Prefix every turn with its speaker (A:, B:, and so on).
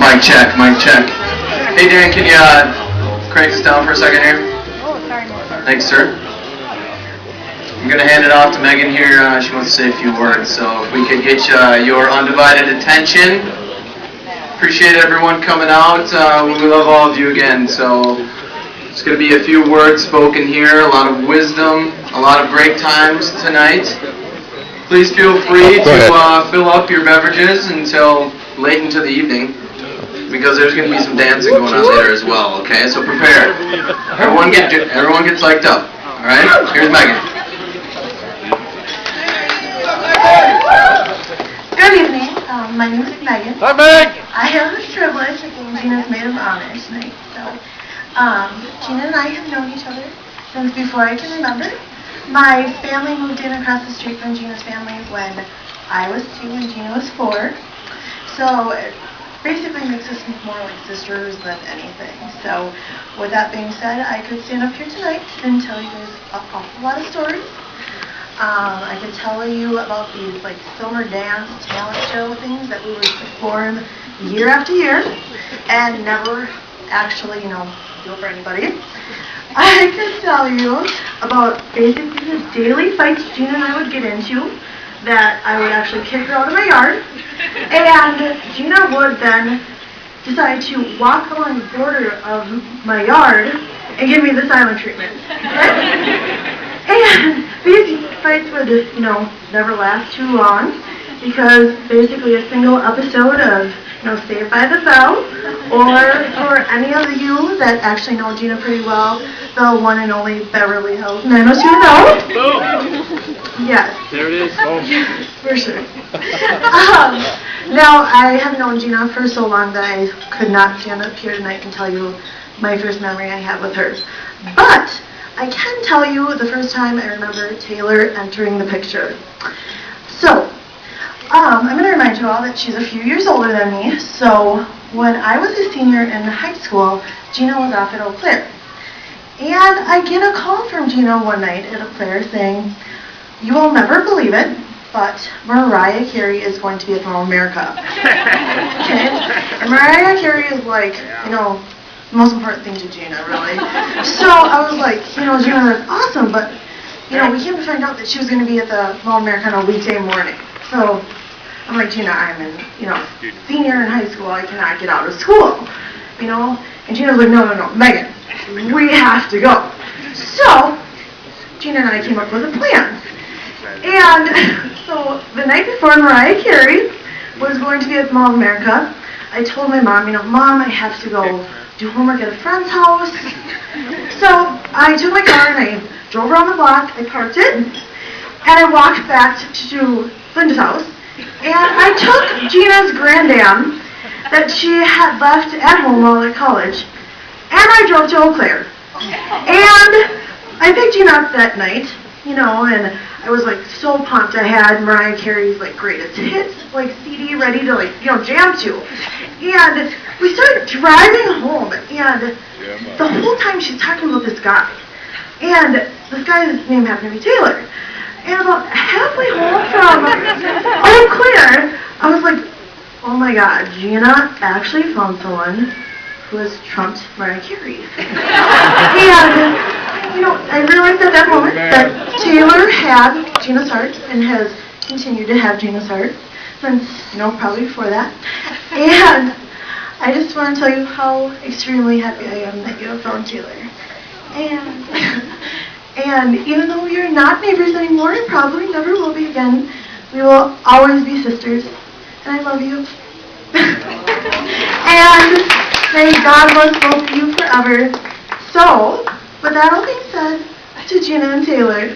A: Mic check, mic check. Hey Dan, can you crank this down for a second here? Thanks, sir. I'm going to hand it off to Megan here. She wants to say a few words, so if we could get your undivided attention. Appreciate everyone coming out. We love all of you again, so it's going to be a few words spoken here, a lot of wisdom, a lot of break times tonight. Please feel free to fill up your beverages until late into the evening, because there's going to be some dancing going on later as well, okay? So prepare. Everyone gets psyched up, all right? Here's Megan.
B: Good evening. My name is Megan.
C: Hi, Meg!
B: I have the privilege of being Gina's Maid of Honor tonight. So, Gina and I have known each other since before I can remember. My family moved in across the street from Gina's family when I was 2 and Gina was 4. So it basically makes us more like sisters than anything. So with that being said, I could stand up here tonight and tell you guys an awful lot of stories. I could tell you about these like summer dance talent show things that we would perform year after year and never actually, do it for anybody. I could tell you about basically the daily fights Gina and I would get into, that I would actually kick her out of my yard, and Gina would then decide to walk along the border of my yard and give me the silent treatment. And these fights would, never last too long, because basically a single episode of Saved by the Bell, or for any of you that actually know Gina pretty well, the one and only Beverly Hills 90210.
C: Boom!
B: Yes.
C: There it is. Oh.
B: Yes, for sure. Now, I have known Gina for so long that I could not stand up here tonight and tell you my first memory I have with her. But I can tell you the first time I remember Taylor entering the picture. So, I'm going to remind you all that she's a few years older than me. So when I was a senior in high school, Gina was off at Eau Claire. And I get a call from Gina one night at Eau Claire saying, "You will never believe it, but Mariah Carey is going to be at Mall of America." Okay? And Mariah Carey is like, the most important thing to Gina, really. So I was like, Gina, that's awesome, but, we came to find out that she was going to be at the Mall of America on a weekday morning. So I'm like, Gina, I'm in, senior in high school. I cannot get out of school, And Gina's like, no, Megan, we have to go. So Gina and I came up with a plan. And so the night before Mariah Carey was going to be at the Mall of America, I told my mom, Mom, I have to go do homework at a friend's house. So I took my car and I drove around the block, I parked it, and I walked back to Linda's house, and I took Gina's granddam that she had left at home while at college, and I drove to Eau Claire. And I picked Gina up that night, and I was so pumped. I had Mariah Carey's greatest hits CD ready to jam to. And we started driving home, and the whole time she's talking about this guy. And this guy's name happened to be Taylor. And about halfway home from Eau Claire, I was like, oh my God, Gina actually found someone who has trumped Mariah Carey. And, I realized at that moment that Taylor had Gina's heart and has continued to have Gina's heart since, probably before that. And I just want to tell you how extremely happy I am that you have found Taylor. And even though we are not neighbors anymore and probably never will be again, we will always be sisters. And I love you. And may God bless both of you forever. So, with that all being said, to Gina and Taylor.